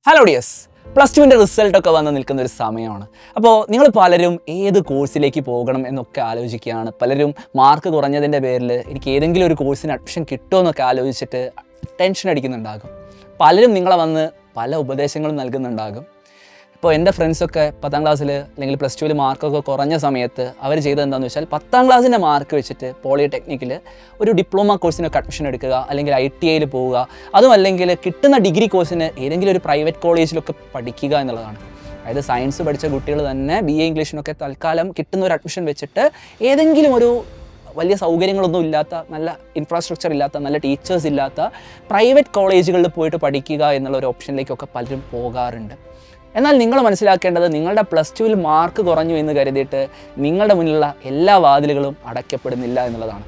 Hello dears, plus ടുവിൻ്റെ റിസൾട്ടൊക്കെ വന്ന് നിൽക്കുന്ന ഒരു സമയമാണ്. അപ്പോൾ നിങ്ങൾ പലരും ഏത് കോഴ്സിലേക്ക് പോകണം എന്നൊക്കെ ആലോചിക്കുകയാണ്. പലരും മാർക്ക് കുറഞ്ഞതിൻ്റെ പേരിൽ എനിക്ക് ഏതെങ്കിലും ഒരു കോഴ്സിന് അഡ്മിഷൻ കിട്ടുമോ എന്നൊക്കെ ആലോചിച്ചിട്ട് ടെൻഷൻ അടിക്കുന്നുണ്ടാകും. പലരും നിങ്ങളെ വന്ന് പല ഉപദേശങ്ങളും നൽകുന്നുണ്ടാകും. ഇപ്പോൾ എൻ്റെ ഫ്രണ്ട്സൊക്കെ 10ാം ക്ലാസ്സിൽ അല്ലെങ്കിൽ പ്ലസ് ടുവിൽ മാർക്കൊക്കെ കുറഞ്ഞ സമയത്ത് അവർ ചെയ്തത് എന്താണെന്ന് വെച്ചാൽ 10ാം ക്ലാസ്സിൻ്റെ മാർക്ക് വെച്ചിട്ട് പോളിടെക്നിക്കിൽ ഒരു ഡിപ്ലോമ കോഴ്സിനൊക്കെ അഡ്മിഷൻ എടുക്കുക, അല്ലെങ്കിൽ ITIയിൽ പോവുക, അതും അല്ലെങ്കിൽ കിട്ടുന്ന ഡിഗ്രി കോഴ്സിന് ഏതെങ്കിലും ഒരു പ്രൈവറ്റ് കോളേജിലൊക്കെ പഠിക്കുക എന്നുള്ളതാണ്. അതായത് സയൻസ് പഠിച്ച കുട്ടികൾ തന്നെ BA ഇംഗ്ലീഷിനൊക്കെ തൽക്കാലം കിട്ടുന്ന ഒരു അഡ്മിഷൻ വെച്ചിട്ട് ഏതെങ്കിലും ഒരു വലിയ സൗകര്യങ്ങളൊന്നും ഇല്ലാത്ത, നല്ല ഇൻഫ്രാസ്ട്രക്ചർ ഇല്ലാത്ത, നല്ല ടീച്ചേഴ്സ് ഇല്ലാത്ത പ്രൈവറ്റ് കോളേജുകളിൽ പോയിട്ട് പഠിക്കുക എന്നുള്ള ഒരു ഓപ്ഷനിലേക്കൊക്കെ പലരും പോകാറുണ്ട്. എന്നാൽ നിങ്ങൾ മനസ്സിലാക്കേണ്ടത്, നിങ്ങളുടെ പ്ലസ് ടുവിൽ മാർക്ക് കുറഞ്ഞു എന്ന് കരുതിയിട്ട് നിങ്ങളുടെ മുന്നിലുള്ള എല്ലാ വാതിലുകളും അടയ്ക്കപ്പെടുന്നില്ല എന്നുള്ളതാണ്.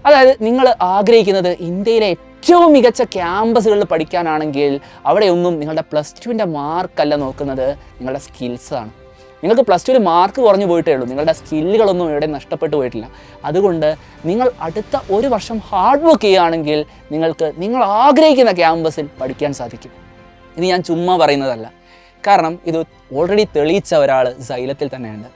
അതായത് നിങ്ങൾ ആഗ്രഹിക്കുന്നത് ഇന്ത്യയിലെ ഏറ്റവും മികച്ച ക്യാമ്പസുകളിൽ പഠിക്കാനാണെങ്കിൽ അവിടെയൊന്നും നിങ്ങളുടെ പ്ലസ് ടുവിൻ്റെ മാർക്കല്ല നോക്കുന്നത്, നിങ്ങളുടെ സ്കിൽസാണ്. നിങ്ങൾക്ക് പ്ലസ് ടുവിൽ മാർക്ക് കുറഞ്ഞു പോയിട്ടേ ഉള്ളൂ, നിങ്ങളുടെ സ്കില്ലുകളൊന്നും ഇവിടെ നഷ്ടപ്പെട്ടു പോയിട്ടില്ല. അതുകൊണ്ട് നിങ്ങൾ അടുത്ത ഒരു വർഷം ഹാർഡ് വർക്ക് ചെയ്യുകയാണെങ്കിൽ നിങ്ങൾക്ക് നിങ്ങൾ ആഗ്രഹിക്കുന്ന ക്യാമ്പസിൽ പഠിക്കാൻ സാധിക്കും. ഇത് ഞാൻ ചുമ്മാ പറയുന്നതല്ല, കാരണം ഇത് ഓൾറെഡി തെളിയിച്ച ഒരാൾ സൈലത്തിൽ തന്നെയുണ്ട്.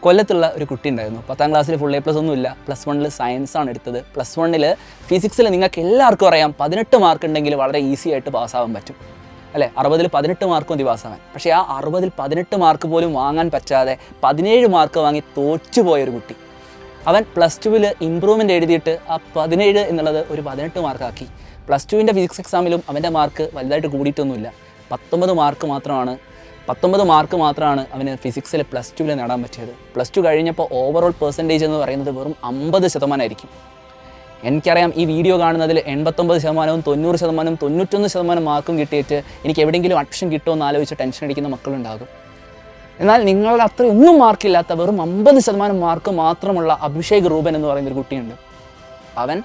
കൊല്ലത്തുള്ള ഒരു കുട്ടി ഉണ്ടായിരുന്നു. 10ാം ക്ലാസ്സിൽ ഫുൾ A+ ഒന്നുമില്ല, പ്ലസ് 1 സയൻസാണ് എടുത്തത്. പ്ലസ് 1 ഫിസിക്സിൽ നിങ്ങൾക്ക് എല്ലാവർക്കും അറിയാം 18 മാർക്ക് ഉണ്ടെങ്കിൽ വളരെ ഈസി ആയിട്ട് പാസ്സാവാൻ പറ്റും, അല്ലേ? 60ൽ 18 മാർക്ക് മതി പാസ്സാവാൻ. പക്ഷേ ആ 60ൽ 18 മാർക്ക് പോലും വാങ്ങാൻ പറ്റാതെ 17 മാർക്ക് വാങ്ങി തോറ്റുപോയൊരു കുട്ടി. അവൻ പ്ലസ് ടുവിൽ ഇമ്പ്രൂവ്മെൻ്റ് എഴുതിയിട്ട് ആ 17 എന്നുള്ളത് ഒരു 18 മാർക്കാക്കി. പ്ലസ് ടുവിൻ്റെ ഫിസിക്സ് എക്സാമിലും അവൻ്റെ മാർക്ക് വലുതായിട്ട് കൂടിയിട്ടൊന്നുമില്ല. 19 മാർക്ക് മാത്രമാണ് അവന് ഫിസിക്സിൽ പ്ലസ് ടുവിൽ നേടാൻ പറ്റിയത്. പ്ലസ് ടു കഴിഞ്ഞപ്പോൾ ഓവറോൾ പെർസെൻറ്റേജ് എന്ന് പറയുന്നത് വെറും 50% എനിക്കറിയാം ഈ വീഡിയോ കാണുന്നതിൽ 89%, 90%, 91% മാർക്കും കിട്ടിയിട്ട് എനിക്ക് എവിടെയെങ്കിലും അഡ്മിഷൻ കിട്ടുമോ എന്ന് ആലോചിച്ച് ടെൻഷൻ അടിക്കുന്ന മക്കളുണ്ടാകും. എന്നാൽ നിങ്ങളുടെ അത്രയൊന്നും മാർക്കില്ലാത്ത വെറും 50% മാർക്ക് മാത്രമുള്ള അഭിഷേക് റൂബൻ എന്ന് പറയുന്നൊരു കുട്ടിയുണ്ട്. അവൻ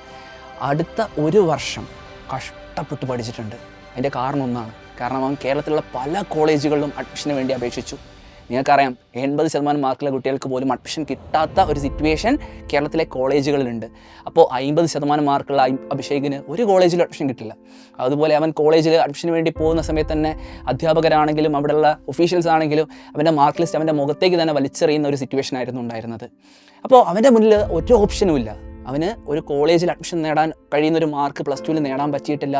അടുത്ത ഒരു വർഷം കഷ്ടപ്പെട്ട് പഠിച്ചിട്ടുണ്ട്. അതിൻ്റെ കാരണം ഒന്നാണ്, കാരണം അവൻ കേരളത്തിലുള്ള പല കോളേജുകളിലും അഡ്മിഷന് വേണ്ടി അപേക്ഷിച്ചു. നിങ്ങൾക്കറിയാം 80% മാർക്കുള്ള കുട്ടികൾക്ക് പോലും അഡ്മിഷൻ കിട്ടാത്ത ഒരു സിറ്റുവേഷൻ കേരളത്തിലെ കോളേജുകളിലുണ്ട്. അപ്പോൾ 50% മാർക്കുള്ള അഭിഷേകിന് ഒരു കോളേജിലും അഡ്മിഷൻ കിട്ടില്ല. അതുപോലെ അവൻ കോളേജിൽ അഡ്മിഷന് വേണ്ടി പോകുന്ന സമയത്ത് തന്നെ അധ്യാപകരാണെങ്കിലും അവിടെയുള്ള ഒഫീഷ്യൽസ് ആണെങ്കിലും അവൻ്റെ മാർക്ക് ലിസ്റ്റ് അവൻ്റെ മുഖത്തേക്ക് തന്നെ വലിച്ചെറിയുന്ന ഒരു സിറ്റുവേഷൻ ആയിരുന്നു ഉണ്ടായിരുന്നത്. അപ്പോൾ അവൻ്റെ മുന്നിൽ ഒരു ഓപ്ഷനും ഇല്ല. അവന് ഒരു കോളേജിൽ അഡ്മിഷൻ നേടാൻ കഴിയുന്നൊരു മാർക്ക് പ്ലസ് ടുവിൽ നേടാൻ പറ്റിയിട്ടില്ല.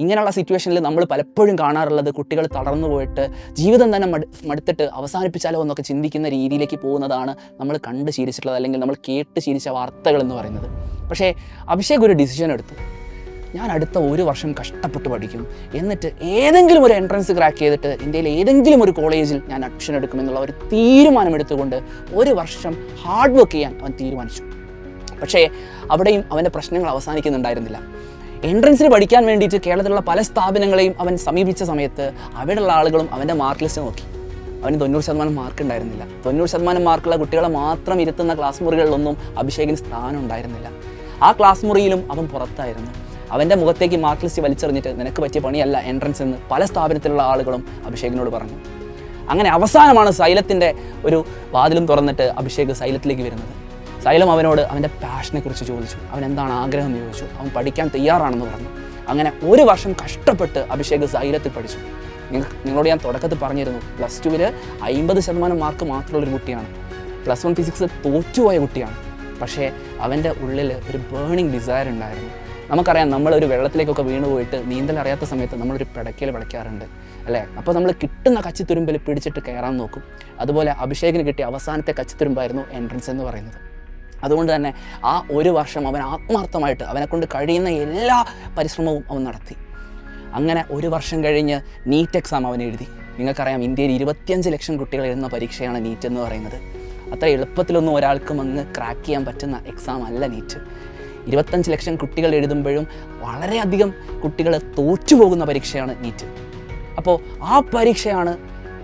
ഇങ്ങനെയുള്ള സിറ്റുവേഷനിൽ നമ്മൾ പലപ്പോഴും കാണാറുള്ളത്, കുട്ടികൾ തളർന്നു പോയിട്ട് ജീവിതം തന്നെ മടുത്തിട്ട് അവസാനിപ്പിച്ചാലോ എന്നൊക്കെ ചിന്തിക്കുന്ന രീതിയിലേക്ക് പോകുന്നതാണ് നമ്മൾ കണ്ട് ശീലിച്ചിട്ടുള്ളത്, അല്ലെങ്കിൽ നമ്മൾ കേട്ട് ശീലിച്ച വാർത്തകൾ എന്ന് പറയുന്നത്. പക്ഷേ അഭിഷേക് ഒരു ഡിസിഷൻ എടുത്തു. ഞാൻ അടുത്ത ഒരു വർഷം കഷ്ടപ്പെട്ട് പഠിക്കും, എന്നിട്ട് ഏതെങ്കിലും ഒരു എൻട്രൻസ് ക്രാക്ക് ചെയ്തിട്ട് ഇന്ത്യയിലെ ഏതെങ്കിലും ഒരു കോളേജിൽ ഞാൻ അഡ്മിഷൻ എടുക്കുമെന്നുള്ള ഒരു തീരുമാനമെടുത്തുകൊണ്ട് ഒരു വർഷം ഹാർഡ് വർക്ക് ചെയ്യാൻ അവൻ തീരുമാനിച്ചു. പക്ഷേ അവിടെയും അവൻ്റെ പ്രശ്നങ്ങൾ അവസാനിക്കുന്നുണ്ടായിരുന്നില്ല. എൻട്രൻസിന് പഠിക്കാൻ വേണ്ടിയിട്ട് കേരളത്തിലുള്ള പല സ്ഥാപനങ്ങളെയും അവൻ സമീപിച്ച സമയത്ത് അവിടെയുള്ള ആളുകളും അവൻ്റെ മാർക്ക് ലിസ്റ്റ് നോക്കി. അവന് 90% മാർക്ക് ഉണ്ടായിരുന്നില്ല. 90% മാർക്കുള്ള കുട്ടികളെ മാത്രം ഇരുത്തുന്ന ക്ലാസ് മുറികളിലൊന്നും അഭിഷേകിന് സ്ഥാനം ഉണ്ടായിരുന്നില്ല. ആ ക്ലാസ് മുറിയിലും അവൻ പുറത്തായിരുന്നു. അവൻ്റെ മുഖത്തേക്ക് മാർക്ക് ലിസ്റ്റ് വലിച്ചെറിഞ്ഞിട്ട് നിനക്ക് പറ്റിയ പണിയല്ല എൻട്രൻസ് എന്ന് പല സ്ഥാപനത്തിലുള്ള ആളുകളും അഭിഷേകിനോട് പറഞ്ഞു. അങ്ങനെ അവസാനമാണ് സൈലത്തിൻ്റെ ഒരു വാതിലും തുറന്നിട്ട് അഭിഷേക് സൈലത്തിലേക്ക് വരുന്നത്. സൈലം അവനോട് അവൻ്റെ പാഷനെ കുറിച്ച് ചോദിച്ചു. അവൻ എന്താണ് ആഗ്രഹം എന്ന് ചോദിച്ചു. അവൻ പഠിക്കാൻ തയ്യാറാണെന്ന് പറഞ്ഞു. അങ്ങനെ ഒരു വർഷം കഷ്ടപ്പെട്ട് അഭിഷേക് സൈലത്തിൽ പഠിച്ചു. നിങ്ങളോട് ഞാൻ തുടക്കത്തിൽ പറഞ്ഞിരുന്നു, പ്ലസ് ടുവിൽ 50% മാർക്ക് മാത്രമുള്ളൊരു കുട്ടിയാണ്. പ്ലസ് 1 ഫിസിക്സ് തോറ്റുപോയ കുട്ടിയാണ്. പക്ഷേ അവൻ്റെ ഉള്ളിൽ ഒരു ബേണിംഗ് ഡിസയർ ഉണ്ടായിരുന്നു. നമുക്കറിയാം, നമ്മളൊരു വെള്ളത്തിലേക്കൊക്കെ വീണ് പോയിട്ട് നീന്തൽ അറിയാത്ത സമയത്ത് നമ്മളൊരു പിടക്കയിൽ വിളയ്ക്കാറുണ്ട്, അല്ലേ? അപ്പോൾ നമ്മൾ കിട്ടുന്ന കച്ചിത്തുരുമ്പിൽ പിടിച്ചിട്ട് കയറാൻ നോക്കും. അതുപോലെ അഭിഷേകിന് കിട്ടിയ അവസാനത്തെ കച്ചിത്തുരുമ്പായിരുന്നു എൻട്രൻസ് എന്ന് പറയുന്നത്. അതുകൊണ്ട് തന്നെ ആ ഒരു വർഷം അവൻ ആത്മാർത്ഥമായിട്ട് അവനെക്കൊണ്ട് കഴിയുന്ന എല്ലാ പരിശ്രമവും അവൻ നടത്തി. അങ്ങനെ ഒരു വർഷം കഴിഞ്ഞ് നീറ്റ് എക്സാം അവൻ എഴുതി. നിങ്ങൾക്കറിയാം, ഇന്ത്യയിൽ 25 ലക്ഷം കുട്ടികൾ എഴുതുന്ന പരീക്ഷയാണ് നീറ്റ് എന്ന് പറയുന്നത്. അത്ര എളുപ്പത്തിലൊന്നും ഒരാൾക്കും അങ്ങ് ക്രാക്ക് ചെയ്യാൻ പറ്റുന്ന എക്സാം അല്ല നീറ്റ്. 25 ലക്ഷം കുട്ടികൾ എഴുതുമ്പോഴും വളരെയധികം കുട്ടികൾ തോറ്റുപോകുന്ന പരീക്ഷയാണ് നീറ്റ്. അപ്പോൾ ആ പരീക്ഷയാണ്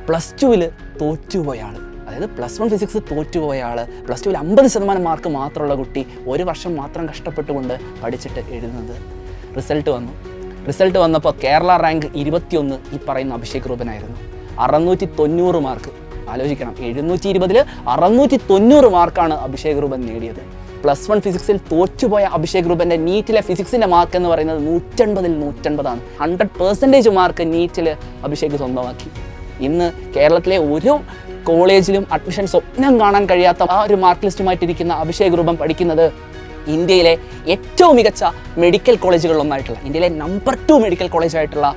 പ്ലസ് ടുവിൽ തോറ്റുപോയ ആൾ, അതായത് പ്ലസ് 1 ഫിസിക്സ് തോറ്റുപോയ ആൾ, പ്ലസ് ടുവിൽ 50% മാർക്ക് മാത്രമുള്ള കുട്ടി ഒരു വർഷം മാത്രം കഷ്ടപ്പെട്ടുകൊണ്ട് പഠിച്ചിട്ട് എഴുതുന്നത്. റിസൾട്ട് വന്നപ്പോൾ കേരള റാങ്ക് 21 ഈ പറയുന്ന അഭിഷേക് റൂബനായിരുന്നു. 690 മാർക്ക്. ആലോചിക്കണം, 720ൽ 690 മാർക്കാണ് അഭിഷേക് റൂബൻ നേടിയത്. +1 ഫിസിക്സിൽ തോറ്റുപോയ അഭിഷേക് രൂപൻ്റെ നീറ്റിലെ ഫിസിക്സിൻ്റെ മാർക്ക് എന്ന് പറയുന്നത് 180-ൽ 180 100% മാർക്ക് നീറ്റിൽ അഭിഷേക് സ്വന്തമാക്കി. ഇന്ന് കേരളത്തിലെ ഒരു കോളേജിലും അഡ്മിഷൻ സ്വപ്നം കാണാൻ കഴിയാത്ത ആ ഒരു മാർക്ക് ലിസ്റ്റുമായിട്ടിരിക്കുന്ന അഭിഷേക് രൂപം പഠിക്കുന്നത് ഇന്ത്യയിലെ ഏറ്റവും മികച്ച മെഡിക്കൽ കോളേജുകളിലൊന്നായിട്ടുള്ള, ഇന്ത്യയിലെ നമ്പർ 2 മെഡിക്കൽ കോളേജായിട്ടുള്ള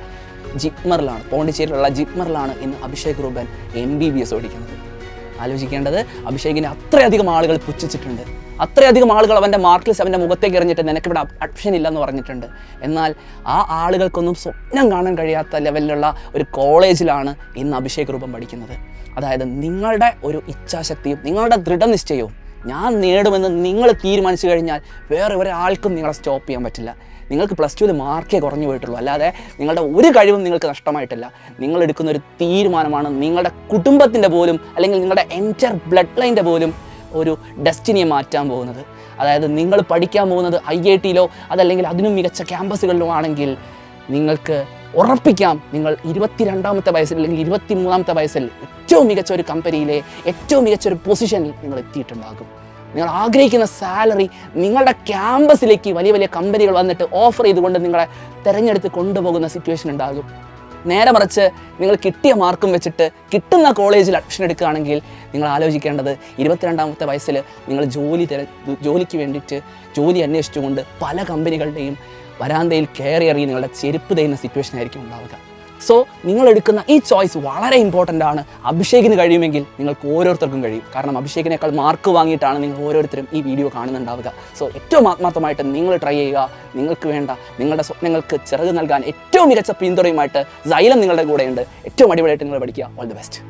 ജിപ്മറിലാണ്, പോണ്ടിച്ചേരിയിലുള്ള ജിപ്മറിലാണ് ഇന്ന് അഭിഷേക് രൂപൻ MBBS പഠിക്കുന്നത്. ആലോചിക്കേണ്ടത്, അഭിഷേകിനെ അത്രയധികം ആളുകൾ പുച്ഛിച്ചിട്ടുണ്ട്, അത്രയധികം ആളുകൾ അവൻ്റെ മാർക്ക് ലിസ്റ്റ് അവൻ്റെ മുഖത്തേക്ക് എറിഞ്ഞിട്ട് നിനക്കിവിടെ അഡ്മിഷൻ ഇല്ലെന്ന് പറഞ്ഞിട്ടുണ്ട്. എന്നാൽ ആ ആളുകൾക്കൊന്നും സ്വപ്നം കാണാൻ കഴിയാത്ത ലെവലിലുള്ള ഒരു കോളേജിലാണ് ഇന്ന് അഭിഷേക് രൂപം പഠിക്കുന്നത്. അതായത് നിങ്ങളുടെ ഒരു ഇച്ഛാശക്തിയും നിങ്ങളുടെ ദൃഢനിശ്ചയവും ഞാൻ നേടുമെന്ന് നിങ്ങൾ തീരുമാനിച്ചു കഴിഞ്ഞാൽ വേറെ ഒരാൾക്കും നിങ്ങളെ സ്റ്റോപ്പ് ചെയ്യാൻ പറ്റില്ല. നിങ്ങൾക്ക് +2 മാർക്കേ കുറഞ്ഞു പോയിട്ടുള്ളൂ, അല്ലാതെ നിങ്ങളുടെ ഒരു കഴിവും നിങ്ങൾക്ക് നഷ്ടമായിട്ടില്ല. നിങ്ങൾ എടുക്കുന്ന ഒരു തീരുമാനമാണ് നിങ്ങളുടെ കുടുംബത്തിൻ്റെ പോലും അല്ലെങ്കിൽ നിങ്ങളുടെ എൻറ്റയർ ബ്ലഡ് ലൈൻ്റെ പോലും ഒരു ഡെസ്റ്റിനിയെ മാറ്റാൻ പോകുന്നത്. അതായത് നിങ്ങൾ പഠിക്കാൻ പോകുന്നത് IIT-യിലോ അതല്ലെങ്കിൽ അതിനും മികച്ച ക്യാമ്പസുകളിലോ ആണെങ്കിൽ നിങ്ങൾക്ക് ഉറപ്പിക്കാം, നിങ്ങൾ 22-ാമത്തെ വയസ്സിൽ അല്ലെങ്കിൽ 23-ാമത്തെ വയസ്സിൽ ഏറ്റവും മികച്ച ഒരു കമ്പനിയിലെ ഏറ്റവും മികച്ച ഒരു പൊസിഷനിൽ നിങ്ങൾ എത്തിയിട്ടുണ്ടാകും. നിങ്ങൾ ആഗ്രഹിക്കുന്ന സാലറി നിങ്ങളുടെ ക്യാമ്പസിലേക്ക് വലിയ വലിയ കമ്പനികൾ വന്നിട്ട് ഓഫർ ചെയ്തുകൊണ്ട് നിങ്ങളെ തിരഞ്ഞെടുത്ത് കൊണ്ടുപോകുന്ന സിറ്റുവേഷൻ ഉണ്ടാകും. നേരെ മറിച്ച് നിങ്ങൾ കിട്ടിയ മാർക്കും വെച്ചിട്ട് കിട്ടുന്ന കോളേജിൽ അഡ്മിഷൻ എടുക്കുകയാണെങ്കിൽ നിങ്ങൾ ആലോചിക്കേണ്ടത് 22-ാമത്തെ വയസ്സിൽ നിങ്ങൾ ജോലിക്ക് വേണ്ടിയിട്ട് ജോലി അന്വേഷിച്ചുകൊണ്ട് പല കമ്പനികളുടെയും വരാന്തയിൽ കയറി നിങ്ങളുടെ ചെരുപ്പ് തേയുന്ന സിറ്റുവേഷൻ ആയിരിക്കും ഉണ്ടാവുക. സോ നിങ്ങൾ എടുക്കുന്ന ഈ ചോയ്സ് വളരെ ഇമ്പോർട്ടൻ്റ് ആണ്. അഭിഷേകിന് കഴിയുമെങ്കിൽ നിങ്ങൾക്ക് ഓരോരുത്തർക്കും കഴിയും. കാരണം അഭിഷേകിനേക്കാൾ മാർക്ക് വാങ്ങിയിട്ടാണ് നിങ്ങൾ ഓരോരുത്തരും ഈ വീഡിയോ കാണുന്നുണ്ടാവുക. സോ ഏറ്റവും ആത്മാർത്ഥമായിട്ട് നിങ്ങൾ ട്രൈ ചെയ്യുക. നിങ്ങൾക്ക് വേണ്ട നിങ്ങളുടെ സ്വപ്നങ്ങൾക്ക് ചിറക് നൽകാൻ ഏറ്റവും മികച്ച പിന്തുണയുമായിട്ട് സൈലം നിങ്ങളുടെ കൂടെയുണ്ട്. ഏറ്റവും അടിപൊളിയായിട്ട് നിങ്ങൾ പഠിക്കുക. All the best.